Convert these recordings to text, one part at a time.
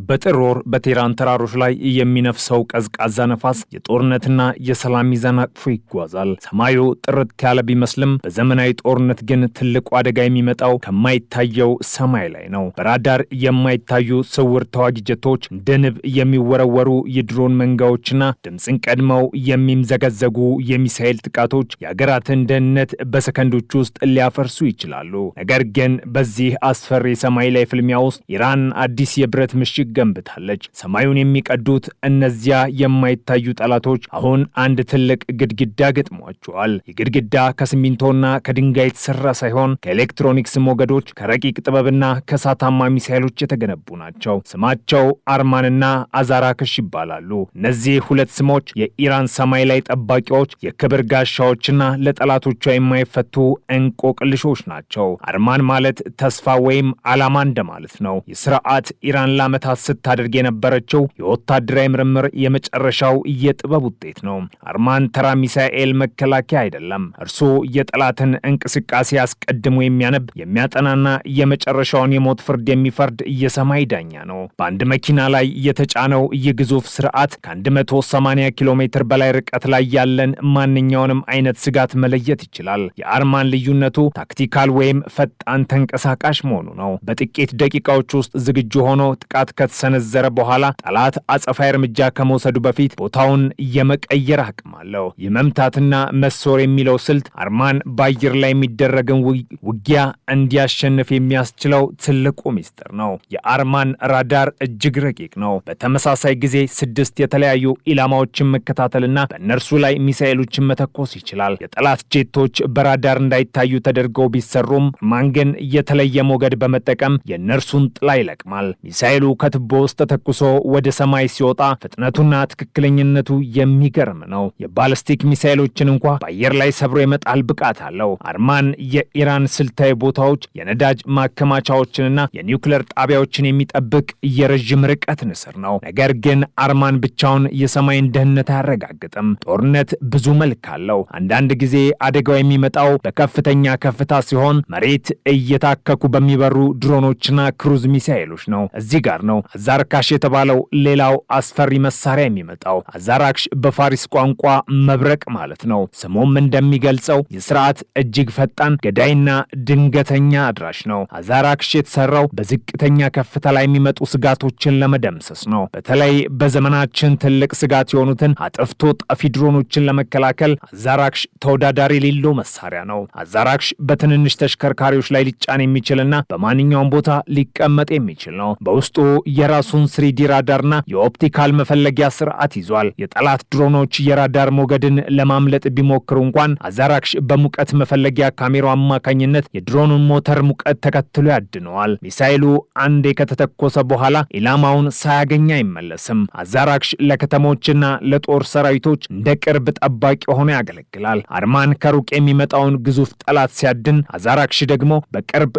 በጥር ወር በቴህራን ተራሮች ላይ የሚነፍሰው ቀዝቃዛ ነፋስ የጦርነትና የሰላም ሚዛን አቅፎ ይጓዛል። ሰማዩ ጥርት ያለ ቢመስልም በዘመናዊ ጦርነት ግን ትልቁ አደጋ የሚመጣው ከማይታየው ሰማይ ላይ ነው። በራዳር የማይታዩ ስውር ተዋጊ ጀቶች፣ እንደ ንብ የሚወረወሩ የድሮን መንጋዎችና ድምፅን ቀድመው የሚምዘገዘጉ የሚሳኤል ጥቃቶች የሀገራትን ደህንነት በሰከንዶች ውስጥ ሊያፈርሱ ይችላሉ። ነገር ግን በዚህ አስፈሪ ሰማይ ላይ ፍልሚያ ውስጥ ኢራን አዲስ የብረት ምሽግ ገንብታለች። ሰማዩን የሚቀዱት እነዚያ የማይታዩ ጠላቶች አሁን አንድ ትልቅ ግድግዳ ገጥሟቸዋል። የግድግዳ ከሲሚንቶና ከድንጋይ የተሰራ ሳይሆን ከኤሌክትሮኒክስ ሞገዶች፣ ከረቂቅ ጥበብና ከእሳታማ ሚሳኤሎች የተገነቡ ናቸው። ስማቸው አርማንና አዛራክሽ ይባላሉ። እነዚህ ሁለት ስሞች የኢራን ሰማይ ላይ ጠባቂዎች፣ የክብር ጋሻዎችና ለጠላቶቿ የማይፈቱ እንቆቅልሾች ናቸው። አርማን ማለት ተስፋ ወይም ዓላማ እንደማለት ነው። የስርዓት ኢራን ለዓመታት ስታደርግ የነበረችው የወታደራዊ ምርምር የመጨረሻው የጥበብ ውጤት ነው። አርማን ተራ ሚሳኤል መከላከያ አይደለም። እርሱ የጠላትን እንቅስቃሴ አስቀድሞ የሚያነብ የሚያጠናና የመጨረሻውን የሞት ፍርድ የሚፈርድ የሰማይ ዳኛ ነው። በአንድ መኪና ላይ የተጫነው ይህ ግዙፍ ስርዓት ከ180 ኪሎ ሜትር በላይ ርቀት ላይ ያለን ማንኛውንም አይነት ስጋት መለየት ይችላል። የአርማን ልዩነቱ ታክቲካል ወይም ፈጣን ተንቀሳቃሽ መሆኑ ነው። በጥቂት ደቂቃዎች ውስጥ ዝግጁ ሆኖ ጥቃት ከተሰነዘረ በኋላ ጠላት አጸፋዊ እርምጃ ከመውሰዱ በፊት ቦታውን የመቀየር አቅም አለው። የመምታትና መሶር የሚለው ስልት አርማን በአየር ላይ የሚደረግን ውጊያ እንዲያሸንፍ የሚያስችለው ትልቁ ሚስጥር ነው። የአርማን ራዳር እጅግ ረቂቅ ነው። በተመሳሳይ ጊዜ 6 የተለያዩ ኢላማዎችን መከታተልና በእነርሱ ላይ ሚሳኤሎችን መተኮስ ይችላል። የጠላት ጄቶች በራዳር እንዳይታዩ ተደርገው ቢሰሩም አርማን ግን የተለየ ሞገድ በመጠቀም የእነርሱን ጥላ ይለቅማል። ሚሳኤሉ ከትቦ ውስጥ ተተኩሶ ወደ ሰማይ ሲወጣ ፍጥነቱና ትክክለኝነቱ የሚገርም ነው። የባለስቲክ ሚሳኤሎችን እንኳ በአየር ላይ ሰብሮ የመጣል ብቃት አለው። አርማን የኢራን ስልታዊ ቦታዎች፣ የነዳጅ ማከማቻዎችንና የኒውክሌር ጣቢያዎችን የሚጠብቅ የረዥም ርቀት ንስር ነው። ነገር ግን አርማን ብቻውን የሰማይን ደህንነት አያረጋግጥም። ጦርነት ብዙ መልክ አለው። አንዳንድ ጊዜ አደጋው የሚመጣው በከፍተኛ ከፍታ ሲሆን መሬት እየታከኩ በሚበሩ ድሮኖችና ክሩዝ ሚሳኤሎች ነው። እዚህ ጋር ነው አዛራክሽ የተባለው ሌላው አስፈሪ መሳሪያ የሚመጣው። አዛራክሽ በፋሪስ ቋንቋ መብረቅ ማለት ነው። ስሙም እንደሚገልጸው የስርዓት እጅግ ፈጣን ገዳይና ድንገተኛ አድራሽ ነው። አዛራክሽ የተሰራው በዝቅተኛ ከፍታ ላይ የሚመጡ ስጋቶችን ለመደምሰስ ነው። በተለይ በዘመናችን ትልቅ ስጋት የሆኑትን አጥፍቶ ጠፊ ድሮኖችን ለመከላከል አዛራክሽ ተወዳዳሪ የሌለው መሳሪያ ነው። አዛራክሽ በትንንሽ ተሽከርካሪዎች ላይ ሊጫን የሚችልና በማንኛውም ቦታ ሊቀመጥ የሚችል ነው። በውስጡ የራሱን 3D ራዳርና የኦፕቲካል መፈለጊያ ስርዓት ይዟል። የጠላት ድሮኖች የራዳር ሞገድን ለማምለጥ ቢሞክሩ እንኳን አዛራክሽ በሙቀት መፈለጊያ ካሜራው አማካኝነት የድሮኑን ሞተር ሙቀት ተከትሎ ያድነዋል። ሚሳኤሉ አንዴ ከተተኮሰ በኋላ ኢላማውን ሳያገኝ አይመለስም። አዛራክሽ ለከተሞችና ለጦር ሰራዊቶች እንደ ቅርብ ጠባቂ ሆኖ ያገለግላል። አርማን ከሩቅ የሚመጣውን ግዙፍ ጠላት ሲያድን፣ አዛራክሽ ደግሞ በቅርብ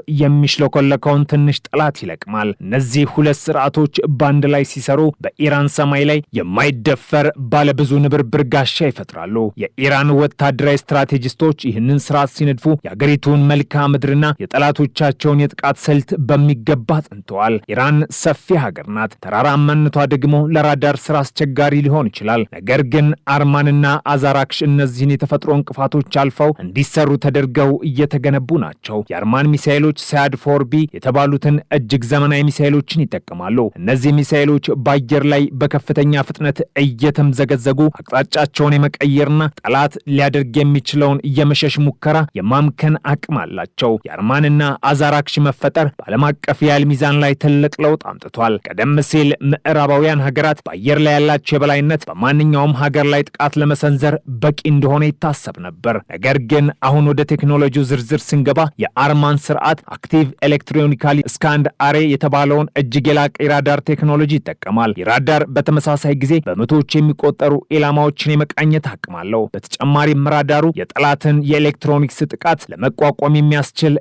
የሚሽለኮለከውን ትንሽ ጠላት ይለቅማል። እነዚህ ሁለት ስርዓቶች ባንድ ላይ ሲሰሩ በኢራን ሰማይ ላይ የማይደፈር ባለብዙ ንብርብር ጋሻ ይፈጥራሉ። የኢራን ወታደራዊ ስትራቴጂስቶች ይህንን ስርዓት ሲነድፉ የአገሪቱን መልክዓ ምድርና የጠላቶቻቸውን የጥቃት ስልት በሚገባ አጥንተዋል። ኢራን ሰፊ ሀገር ናት። ተራራማነቷ ደግሞ ለራዳር ስራ አስቸጋሪ ሊሆን ይችላል። ነገር ግን አርማንና አዛራክሽ እነዚህን የተፈጥሮ እንቅፋቶች አልፈው እንዲሰሩ ተደርገው እየተገነቡ ናቸው። የአርማን ሚሳኤሎች ሳያድ 4B የተባሉትን እጅግ ዘመናዊ ሚሳኤሎችን ይጠቀማሉ። እነዚህ ሚሳኤሎች በአየር ላይ በከፍተኛ ፍጥነት እየተምዘገዘጉ አቅጣጫቸውን የመቀየርና ጠላት ሊያደርግ የሚችለውን የመሸሽ ሙከራ የማምከን አቅም አላቸው። የአርማንና አዛራክሽ መፈጠር በዓለም አቀፍ የኃይል ሚዛን ላይ ትልቅ ለውጥ አምጥቷል። ቀደም ሲል ምዕራባውያን ሀገራት በአየር ላይ ያላቸው የበላይነት በማንኛውም ሀገር ላይ ጥቃት ለመሰንዘር በቂ እንደሆነ ይታሰብ ነበር። ነገር ግን አሁን ወደ ቴክኖሎጂው ዝርዝር ስንገባ የአርማን ስርዓት አክቲቭ ኤሌክትሮኒካሊ ስካንድ አሬ የተባለውን እጅግ የላቀ የራዳር ቴክኖሎጂ ይጠቀማል። የራዳር በተመሳሳይ ጊዜ በመቶዎች የሚቆጠሩ ኢላማዎችን የመቃኘት አቅም አለው። በተጨማሪም ራዳሩ የጠላትን የኤሌክትሮኒክስ ጥቃት ለመቋቋም የሚያስችል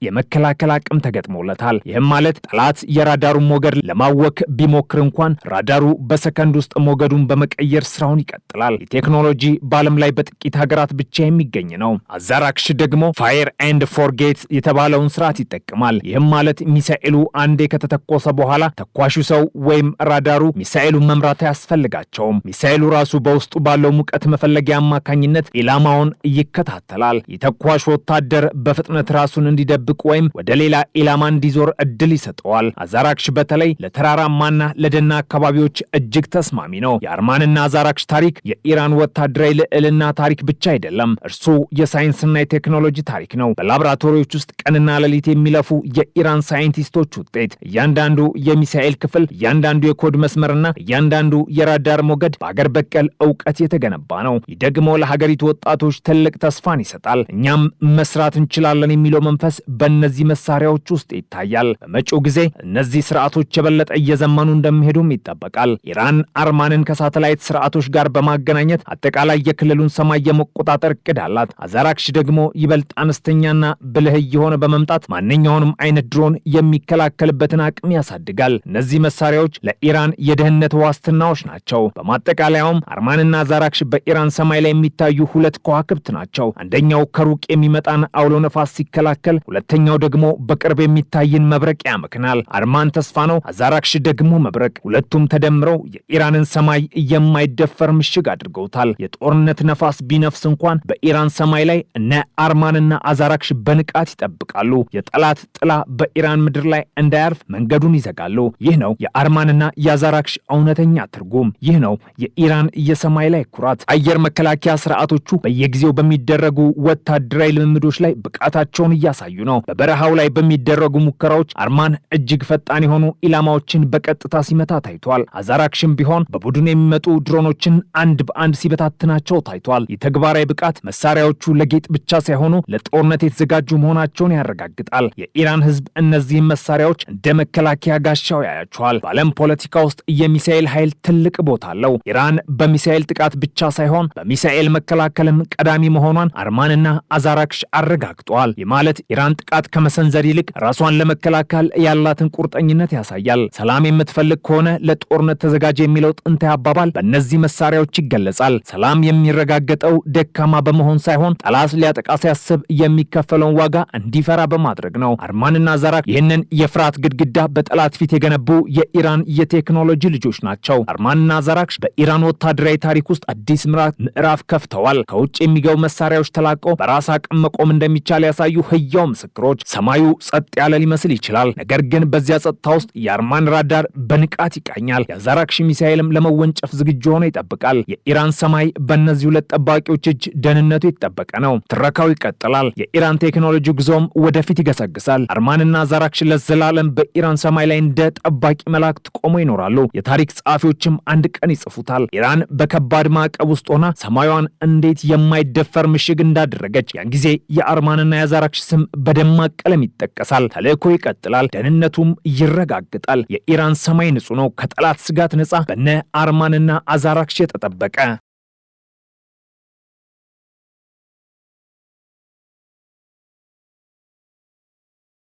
የመከላከል አቅም ተገጥሞለታል። ይህም ማለት ጠላት የራዳሩን ሞገድ ለማወክ ቢሞክር እንኳን ራዳሩ በሰከንድ ውስጥ ሞገዱን በመቀየር ስራውን ይቀጥላል። የቴክኖሎጂ በዓለም ላይ በጥቂት ሀገራት ብቻ የሚገኝ ነው። አዛራክሽ ደግሞ ፋየር ኤንድ ፎርጌት የተባለውን ስርዓት ይጠቀማል። ይህም ማለት ሚሳኤሉ አንዴ ከተተኮሰ ከተኮሰ በኋላ ተኳሹ ሰው ወይም ራዳሩ ሚሳኤሉን መምራት አያስፈልጋቸውም። ሚሳኤሉ ራሱ በውስጡ ባለው ሙቀት መፈለጊያ አማካኝነት ኢላማውን ይከታተላል። የተኳሽ ወታደር በፍጥነት ራሱን እንዲደብቅ ወይም ወደ ሌላ ኢላማ እንዲዞር እድል ይሰጠዋል። አዛራክሽ በተለይ ለተራራማና ለደና አካባቢዎች እጅግ ተስማሚ ነው። የአርማንና አዛራክሽ ታሪክ የኢራን ወታደራዊ ልዕልና ታሪክ ብቻ አይደለም፣ እርሱ የሳይንስና የቴክኖሎጂ ታሪክ ነው። በላቦራቶሪዎች ውስጥ ቀንና ሌሊት የሚለፉ የኢራን ሳይንቲስቶች ውጤት። እያንዳንዱ የሚሳኤል ክፍል፣ እያንዳንዱ የኮድ መስመርና እያንዳንዱ የራዳር ሞገድ በአገር በቀል እውቀት የተገነባ ነው። ይህ ደግሞ ለሀገሪቱ ወጣቶች ትልቅ ተስፋን ይሰጣል። እኛም መስራት እንችላለን የሚለው መንፈስ በእነዚህ መሳሪያዎች ውስጥ ይታያል። በመጪው ጊዜ እነዚህ ስርዓቶች የበለጠ እየዘመኑ እንደሚሄዱም ይጠበቃል። ኢራን አርማንን ከሳተላይት ስርዓቶች ጋር በማገናኘት አጠቃላይ የክልሉን ሰማይ የመቆጣጠር እቅድ አላት። አዛራክሽ ደግሞ ይበልጥ አነስተኛና ብልህ እየሆነ በመምጣት ማንኛውንም አይነት ድሮን የሚከላከልበትን አቅም ያሳድጋል። እነዚህ መሳሪያዎች ለኢራን የደህንነት ዋስትናዎች ናቸው። በማጠቃለያውም አርማንና አዛራክሽ በኢራን ሰማይ ላይ የሚታዩ ሁለት ከዋክብት ናቸው። አንደኛው ከሩቅ የሚመጣን አውሎ ነፋስ ሲከላከል፣ ሁለተኛው ደግሞ በቅርብ የሚታይን መብረቅ ያመክናል። አርማን ተስፋ ነው፣ አዛራክሽ ደግሞ መብረቅ። ሁለቱም ተደምረው የኢራንን ሰማይ የማይደፈር ምሽግ አድርገውታል። የጦርነት ነፋስ ቢነፍስ እንኳን በኢራን ሰማይ ላይ እነ አርማንና አዛራክሽ በንቃት ይጠብቃሉ። የጠላት ጥላ በኢራን ምድር ላይ እንዳያርፍ መንገዱን ይዘጋሉ። ይህ ነው የአርማንና የአዛራክሽ እውነተኛ ትርጉም። ይህ ነው የኢራን የሰማይ ላይ ኩራት። አየር መከላከያ ስርዓቶቹ በየጊዜው በሚደረጉ ወታደራዊ ልምምዶች ላይ ብቃታቸውን እያሳዩ ነው። በበረሃው ላይ በሚደረጉ ሙከራዎች አርማን እጅግ ፈጣን የሆኑ ኢላማዎችን በቀጥታ ሲመታ ታይቷል። አዛራክሽም ቢሆን በቡድን የሚመጡ ድሮኖችን አንድ በአንድ ሲበታትናቸው ታይቷል። የተግባራዊ ብቃት መሳሪያዎቹ ለጌጥ ብቻ ሳይሆኑ ለጦርነት የተዘጋጁ መሆናቸውን ያረጋግጣል። የኢራን ሕዝብ እነዚህን መሳሪያዎች እንደ መከላከያ ጋሻው ያያቸዋል። በዓለም ፖለቲካ ውስጥ የሚሳኤል ኃይል ትልቅ ቦታ አለው። ኢራን በሚሳኤል ጥቃት ብቻ ሳይሆን በሚሳኤል መከላከልም ቀዳሚ መሆኗን አርማንና አዛራክሽ አረጋግጠዋል። ይህ ማለት ኢራን ጥቃት ከመሰንዘር ይልቅ ራሷን ለመከላከል ያላትን ቁርጠኝነት ያሳያል። ሰላም የምትፈልግ ከሆነ ለጦርነት ተዘጋጀ የሚለው ጥንታዊ አባባል በእነዚህ መሳሪያዎች ይገለጻል። ሰላም የሚረጋገጠው ደካማ በመሆን ሳይሆን ጠላት ሊያጠቃ ሲያስብ የሚከፈለውን ዋጋ እንዲፈራ በማድረግ ነው። አርማንና አዛራክሽ ይህንን የፍርሃት ግድግዳ በጠላት ፊት የገነቡ የኢራን የቴክኖሎጂ ልጆች ናቸው። አርማንና አዛራክሽ በኢራን ወታደራዊ ታሪክ ውስጥ አዲስ ምዕራፍ ከፍተዋል። ከውጭ የሚገቡ መሳሪያዎች ተላቀው በራስ አቅም መቆም እንደሚቻል ያሳዩ ህያው ምስክሮች። ሰማዩ ጸጥ ያለ ሊመስል ይችላል፣ ነገር ግን በዚያ ጸጥታ ውስጥ የአርማን ራዳር በንቃት ይቃኛል። የአዛራክሽ ሚሳኤልም ለመወንጨፍ ዝግጁ ሆኖ ይጠብቃል። የኢራን ሰማይ በእነዚህ ሁለት ጠባቂዎች እጅ ደህንነቱ የተጠበቀ ነው። ትረካው ይቀጥላል። የኢራን ቴክኖሎጂ ጉዞም ወደፊት ይገሰግሳል። አርማንና አዛራክሽ ለዘላለም በኢራን ሰማይ ላይ እንደ ጠባቂ መላእክት ቆሞ ይኖራሉ። የታሪክ ጸሐፊዎችም አንድ ቀን ይጽፉታል። ኢራን በከባድ ማዕቀብ ውስጥ ሆና ሰማያዋን እንዴት የማይደፈር ምሽግ እንዳደረገች ያን ጊዜ የአርማንና የአዛራክሽ ስም በደማቅ ቀለም ይጠቀሳል። ተልእኮ ይቀጥላል፣ ደህንነቱም ይረጋግጣል። የኢራን ሰማይ ንጹህ ነው፣ ከጠላት ስጋት ነጻ፣ በነ አርማንና አዛራክሽ የተጠበቀ።